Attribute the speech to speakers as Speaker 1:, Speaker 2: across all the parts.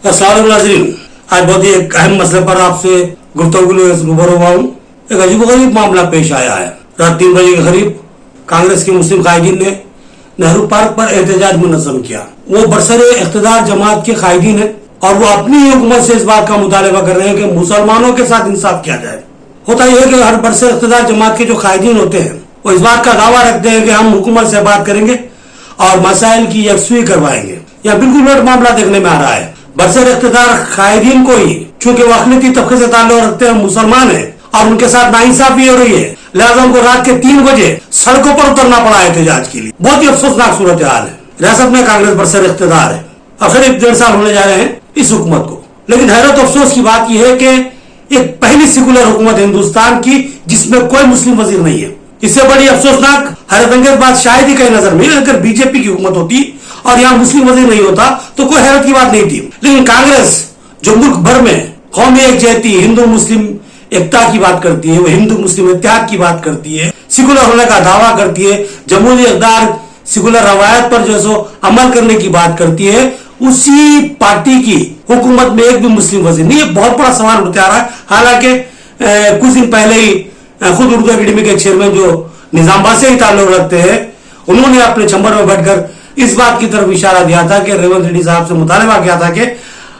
Speaker 1: अस्सलाम नाज़रीन, आज बहुत ही एक अहम मसले पर आपसे गुफ्तगू रूबरू हुआ हूँ। एक अजीबोगरीब मामला पेश आया है। रात 3 बजे के करीब कांग्रेस के मुस्लिम कायदीन ने नेहरू पार्क पर एहतजाज मुनज़्ज़म किया। वो बरसरे इख्तिदार जमात के कायदीन है और वो अपनी हुकूमत से इस बात का मुतालबा कर रहे हैं कि मुसलमानों के साथ इंसाफ किया जाए। होता यह है कि हर बरसरे इख्तिदार जमात के जो कायदीन होते हैं वो इस बात का दावा रखते हैं कि हम हुकूमत से बात करेंगे और मसाइल की यकसुई करवाएंगे। यह बिल्कुल उलट मामला देखने में आ रहा है। बरसर इख्तिदार कायदीन को ही चूंकि वो अक़लियती तबके से ताल्लुक़ रखते हैं, मुसलमान है और उनके साथ नाइंसाफी हो रही है, लिहाजा उनको रात के 3 बजे सड़कों पर उतरना पड़ा एहतजाज के लिए। बहुत ही अफसोसनाक सूरत हाल है। रियासत में कांग्रेस बरसर इख्तिदार है और करीब 1.5 साल होने जा रहे हैं इस हुकूमत को। लेकिन हैरत अफसोस की बात यह है कि एक पहली सेकुलर हुकूमत हिंदुस्तान की जिसमें कोई मुस्लिम वजीर नहीं है। इससे बड़ी अफसोसनाक हैरतअंगेज बात शायद ही कहीं नजर में, अगर बीजेपी की हुकूमत होती और यहाँ मुस्लिम वजीर नहीं होता तो कोई हैरत की बात नहीं थी। लेकिन कांग्रेस जो मुल्क भर में कौमी एकजहती, हिंदू मुस्लिम एकता की बात करती है, वो हिंदू मुस्लिम इत्तेहाद की बात करती है, सेकुलर होने का दावा करती है, जमहूरी इक़्तिदार सेकुलर रवायत पर जो सो अमल करने की बात करती है, उसी पार्टी की हुकूमत में एक भी मुस्लिम वजीर नहीं है। बहुत बड़ा सवाल उठते आ रहा है। हालांकि कुछ दिन पहले ही खुद उर्दू अकेडमी के चेयरमैन जो निजामाबाद से ही ताल्लुक रखते हैं, उन्होंने अपने चैम्बर में बैठकर इस बात की तरफ इशारा दिया था कि रेवंत रेड्डी साहब से मुतालबा किया था कि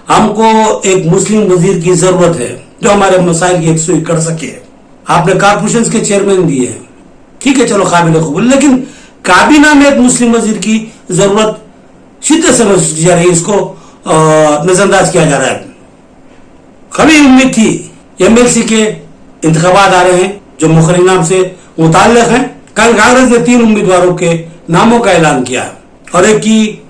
Speaker 1: हमको एक मुस्लिम वजीर की जरूरत है जो हमारे मसाइल की यकसुई कर सके। आपने कारपोरेशन के चेयरमैन दिए हैं, ठीक है, चलो काबिल कबूल, लेकिन काबीना में एक मुस्लिम वजीर की जरूरत शिद्दत से महसूस की जा रही है। इसको नजरअंदाज किया जा रहा है। कभी उम्मीद थी एमएलसी के इंतखाबात आ रहे हैं जो मुखर्री नाम से मुताल्लिक हैं। कल कांग्रेस ने 3 उम्मीदवारों के नामों का ऐलान किया है और एक की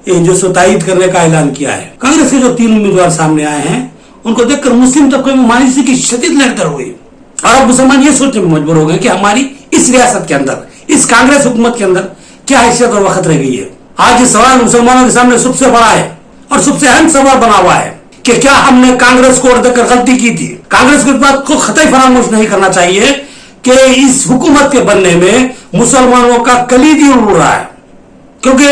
Speaker 1: जो तायीद करने का ऐलान किया है। कांग्रेस के जो 3 उम्मीदवार सामने आए हैं उनको देखकर मुस्लिम तबके में मायूसी की शदीद लहर हुई और अब मुसलमान ये सोचने में मजबूर हो गए कि हमारी इस रियासत के अंदर, इस कांग्रेस हुकूमत के अंदर क्या हैसियत और वक्त रह गई है। आज ये सवाल मुसलमानों के सामने सबसे बड़ा है और सबसे अहम सवाल बना हुआ है कि क्या हमने कांग्रेस को देखकर गलती की थी। कांग्रेस को इस बात को कतई फरामोश नहीं करना चाहिए कि इस हुकूमत के बनने में मुसलमानों का कलीदी रोल रहा है, क्योंकि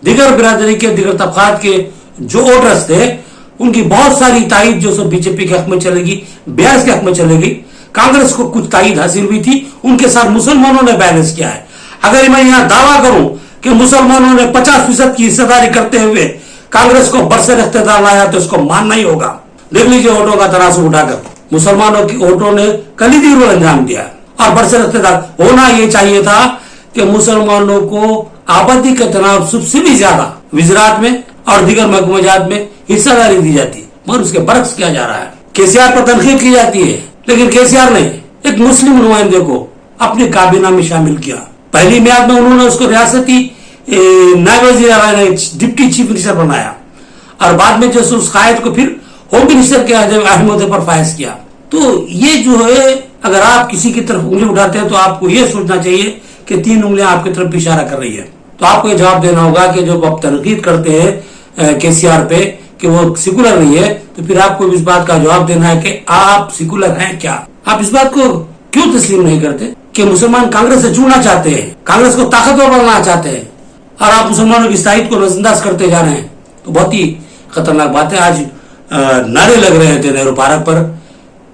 Speaker 1: दिगर बिरादरी के, दिगर तबकात के जो वोटर्स थे उनकी बहुत सारी तायीद जो सब बीजेपी के हक में चलेगी, बीआरएस के हक में चलेगी। कांग्रेस को कुछ तायीद हासिल हुई थी, उनके साथ मुसलमानों ने बैलेंस किया है। अगर मैं यहां दावा करूं कि मुसलमानों ने 50% की हिस्सेदारी करते हुए कांग्रेस को बरसर इख्तिदार लाया तो इसको मानना ही होगा। देख लीजिए वोटों का तराजू उठाकर, मुसलमानों की वोटों ने कलीदी रोल अंजाम दिया और बरसर इख्तिदार होना यह चाहिए था कि मुसलमानों को आबादी के तनासुब से भी ज्यादा वज़रात में और दीगर महकूमजात में हिस्सेदारी दी जाती, मगर उसके बरक्स किया जा रहा है। केसीआर पर तनकीद की जाती है, लेकिन केसीआर ने एक मुस्लिम नुमाइंदे को अपनी काबीना में शामिल किया। पहली मियाद में उन्होंने उसको रियासती नायब वज़ीर आला, डिप्टी चीफ मिनिस्टर बनाया और बाद में जो उस कायद को फिर होम मिनिस्टर के अहम ओहदे पर फायज किया। तो ये जो है, अगर आप किसी की तरफ उंगली उठाते हैं तो आपको ये सोचना चाहिए कि 3 उंगलियां आपकी तरफ इशारा कर रही है। तो आपको ये जवाब देना होगा कि जब आप तनकीद करते हैं केसीआर पे कि वो सेकुलर नहीं है, तो फिर आपको इस बात का जवाब देना है कि आप सेकुलर हैं क्या। आप इस बात को क्यों तस्लीम नहीं करते कि मुसलमान कांग्रेस से जुड़ना चाहते हैं, कांग्रेस को ताकतवर बनाना चाहते हैं और आप मुसलमानों की तायीद को नजरअंदाज करते जा रहे हैं। तो बहुत ही खतरनाक बात है। आज नारे लग रहे थे नेहरू पार्क पर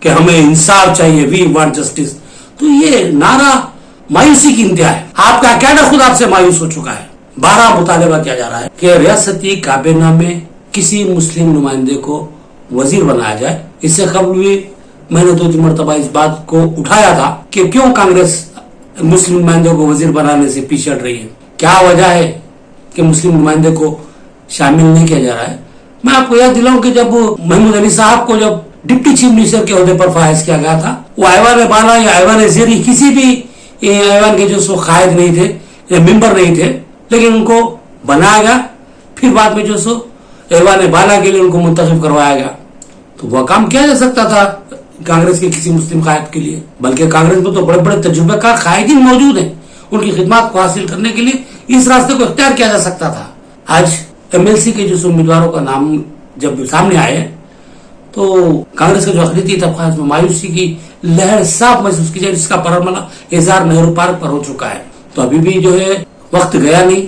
Speaker 1: कि हमें इंसाफ चाहिए, वी वांट जस्टिस। तो ये नारा मायूसी की इंतहा है। आपका कैडर खुद आपसे मायूस हो चुका है। 12 मुतालबा किया जा रहा है कि रियासती काबीना में किसी मुस्लिम नुमाइंदे को वजीर बनाया जाए। इससे कबल भी मैंने 2-3 मरतबा इस बात को उठाया था कि क्यों कांग्रेस मुस्लिम नुमाइंदे को वजीर बनाने से पीछे हट रही है, क्या वजह है कि मुस्लिम नुमाइंदे को शामिल नहीं किया जा रहा है। मैं आपको याद दिलाऊं कि जब महमूद अली साहब को जब डिप्टी चीफ मिनिस्टर के ओहदे पर फायज किया गया था, वो ऐवान बाला या ऐवान ज़ेरी किसी भी ऐवान के जो सो कायद नहीं थे या मेंबर नहीं थे, लेकिन उनको बनाया गया। फिर बाद में जो सो ऐवान बाला के लिए उनको मुंतखब करवाया गया। तो वह काम किया जा सकता था कांग्रेस के किसी मुस्लिम कायद के लिए, बल्कि कांग्रेस में तो बड़े बड़े तजुर्बेकार कायदीन मौजूद हैं। उनकी खिदमत को हासिल करने के लिए इस रास्ते को इख्तियार किया जा सकता था। आज एमएलसी के जो उम्मीदवारों का नाम जब सामने आए तो कांग्रेस के जो अक़लियती तबक़ात में मायूसी की लहर साफ महसूस की जाए, जिसका परमला इज़हार नेहरू पार्क पर हो चुका है। तो अभी भी जो है वक्त गया नहीं,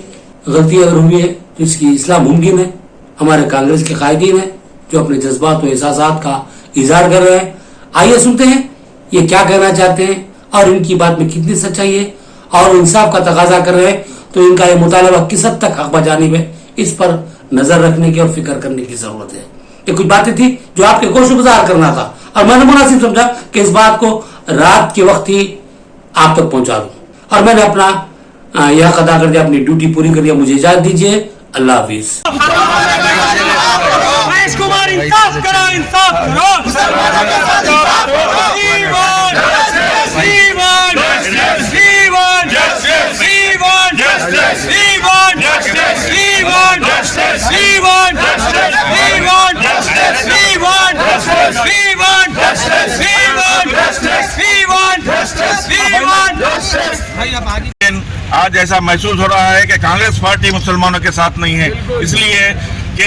Speaker 1: गलती अगर हुई है तो इसकी इस्लाह मुमकिन है। हमारे कांग्रेस के कायदीन है जो अपने जज्बात और एहसासात का इजहार कर रहे हैं। आइए सुनते हैं ये क्या कहना चाहते हैं और इनकी बात में कितनी सच्चाई है और इंसाफ का तकाजा कर रहे हैं तो इनका ये मुतालबा किस हद तक हक बजानिब है, इस पर नजर रखने की और फिक्र करने की जरूरत है। ये कुछ बातें थी जो आपके गोशुगुजार करना था और मैंने मुनासिब समझा कि इस बात को रात के वक्त ही आप तक पहुंचा दूं और मैंने अपना यह अदा कर दिया, अपनी ड्यूटी पूरी कर दिया। मुझे इजाजत दीजिए, अल्लाह हाफिज।
Speaker 2: महेश कुमार इंसाफ करो, इंसाफ करो।
Speaker 3: आज ऐसा महसूस हो रहा है कि कांग्रेस पार्टी मुसलमानों के साथ नहीं है, इसलिए कि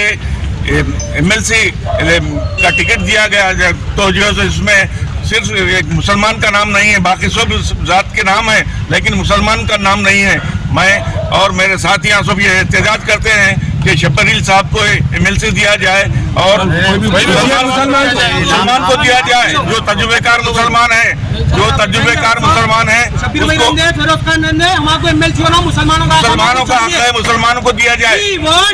Speaker 3: एमएलसी का टिकट दिया गया तो जो है इसमें सिर्फ एक मुसलमान का नाम नहीं है, बाकी सब जात के नाम है लेकिन मुसलमान का नाम नहीं है। मैं और मेरे साथियां सब ये एहतजाज करते हैं कि शब्बीर साहब को एमएलसी दिया जाए और मुसलमान को दिया जाए जो तजुर्बेकार मुसलमान है, मुसलमानों का हक है, मुसलमानों को दिया जाए।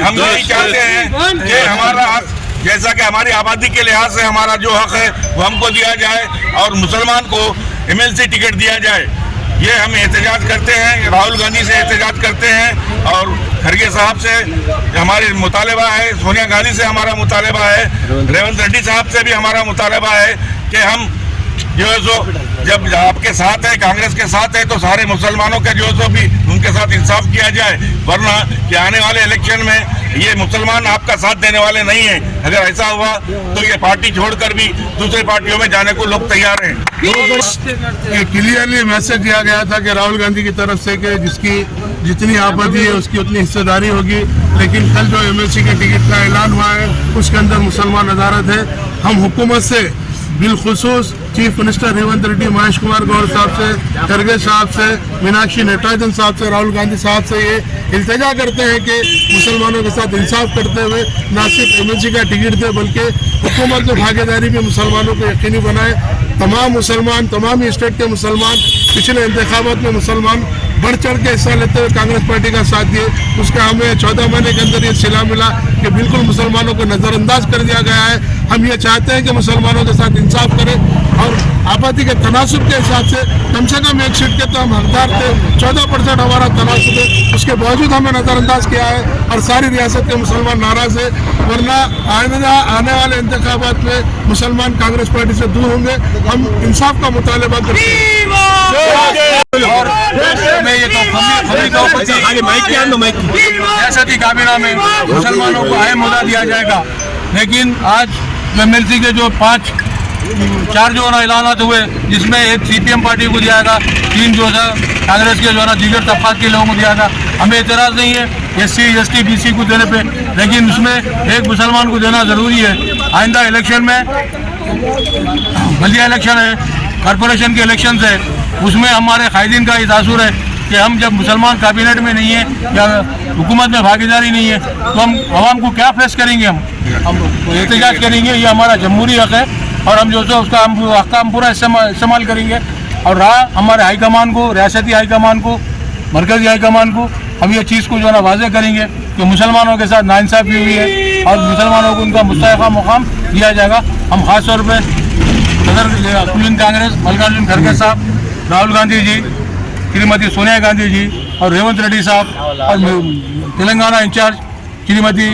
Speaker 3: हम यही चाहते हैं कि हमारा हक जैसा कि हमारी आबादी के लिहाज से हमारा जो हक है वो हमको दिया जाए और मुसलमान को एमएलसी टिकट दिया जाए। ये हम एहतजाज करते हैं, राहुल गांधी से एहतजाज करते हैं और खड़गे साहब से हमारी मुतालबा है, सोनिया गांधी से हमारा मुतालबा है, रेवंत रेड्डी साहब से भी हमारा मुतालबा है कि हम जो है सो जब आपके साथ है, कांग्रेस के साथ है तो सारे मुसलमानों का जो है सो भी उनके साथ इंसाफ किया जाए, वरना कि आने वाले इलेक्शन में ये मुसलमान आपका साथ देने वाले नहीं है। अगर ऐसा हुआ तो ये पार्टी छोड़कर भी दूसरी पार्टियों में जाने को लोग तैयार हैं।
Speaker 4: क्लियरली मैसेज दिया गया था कि राहुल गांधी की तरफ से कि जिसकी जितनी आपत्ति है उसकी उतनी हिस्सेदारी होगी, लेकिन कल जो एमएलसी के टिकट का ऐलान हुआ है उसके अंदर मुसलमान नज़ारत है। हम हुकूमत से बिलखुसूस चीफ मिनिस्टर रेवंत रेड्डी, महेश कुमार गौर साहब से, खड़गे साहब से, मीनाक्षी नटराजन साहब से, राहुल गांधी साहब से ये इल्तिजा करते हैं कि मुसलमानों के साथ इंसाफ करते हुए न सिर्फ एमएलसी का टिकट दे बल्कि हुकूमत में भागीदारी भी मुसलमानों को यकीनी बनाए। तमाम मुसलमान, तमाम स्टेट के मुसलमान पिछले इंतखाबात में मुसलमान बढ़ चढ़ के हिस्सा लेते हुए कांग्रेस पार्टी का साथ दिए। उसका हमें 14 महीने के अंदर ये सिला मिला कि बिल्कुल मुसलमानों को नज़रअंदाज कर दिया गया है। हम ये चाहते हैं कि मुसलमानों के साथ इंसाफ करें और आबादी के तनासुब के हिसाब से कम एक सीट के तो हम हकदार थे, 14% हमारा तनासुब है, उसके बावजूद हमें नज़रअंदाज किया है और सारी रियासत के मुसलमान नाराज़ है। वरना आने वाले इंतखाबात में मुसलमान कांग्रेस पार्टी से दूर होंगे। हम इंसाफ का मुतालबा करते हैं और मैं ये सियासती काबीना में मुसलमानों को अहम मुद्दा दिया जाएगा, लेकिन आज एमएलसी के जो 4 जो ना ऐलानात हुए जिसमें एक सीपीएम पार्टी को दिया था, 3 जो है कांग्रेस के जो ना दीगर तबकात के लोगों को दिया था। हमें एतराज़ नहीं है एससी एसटी बीसी को देने पे, लेकिन उसमें एक मुसलमान को देना ज़रूरी है। आइंदा इलेक्शन में बल्दिया इलेक्शन है, कॉरपोरेशन के इलेक्शन है, उसमें हमारे कायदीन का ये तासुर है कि हम जब मुसलमान कैबिनेट में नहीं है या हुकूमत में भागीदारी नहीं है तो हम आवाम को क्या फेस करेंगे। हम एहतजाज करेंगे, ये हमारा जमहूरी हक़ है और हम जो है उसका हम पूरा इस्तेमाल करेंगे। और रहा हमारे हाईकमान को, रियासती हाईकमान को, मरकज़ी हाईकमान को हम ये चीज़ को जो है ना वाज़ेह करेंगे कि मुसलमानों के साथ नाइंसाफ़ी हुई है और मुसलमानों को उनका मुस्तहक़ मुक़ाम दिया जाएगा। हम ख़ास तौर पर सदर कुल कांग्रेस मल्लिकार्जुन खड़गे साहब, राहुल गांधी जी, श्रीमती सोनिया गांधी जी और रेवंत रेड्डी साहब और तेलंगाना इंचार्ज श्रीमती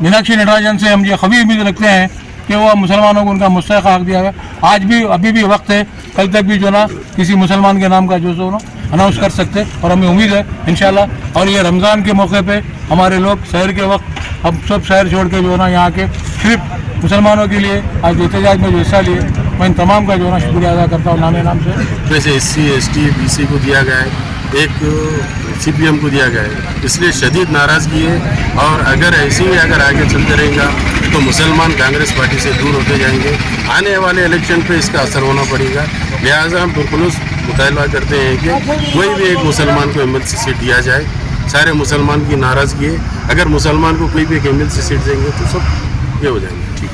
Speaker 4: मीनाक्षी नटराजन से हम ये खबी उम्मीद रखते हैं कि वो मुसलमानों को उनका मुस्तहक़ हक़ दिया गया। आज भी अभी भी वक्त है, कल तक भी जो ना किसी मुसलमान के नाम का जो सो ना अनाउंस कर सकते और हमें उम्मीद है इंशाल्लाह। और ये रमज़ान के मौके पे हमारे लोग शहर के वक्त अब सब शहर छोड़ के जो ना यहाँ के सिर्फ मुसलमानों के लिए आज एहतजाज में जो हिस्सा लिए, मैं इन तमाम का जो है ना शुक्रिया अदा करता हूँ नामे नाम से।
Speaker 5: वैसे एससी एसटी बीसी को दिया गया है, एक सीपीएम को दिया गया है, इसलिए शदीद नाराज़गी है। और अगर ऐसे ही अगर आगे चलते रहेगा तो मुसलमान कांग्रेस पार्टी से दूर होते जाएंगे। आने वाले इलेक्शन पे इसका असर होना पड़ेगा। लिहाजा हम पुरखुलूस मुतालबा करते हैं कि कोई भी एक मुसलमान को एमएलसी सीट दिया जाए। सारे मुसलमान की नाराज़गी है, अगर मुसलमान को कोई भी एक एमएलसी सीट देंगे तो सब ये हो जाएंगे।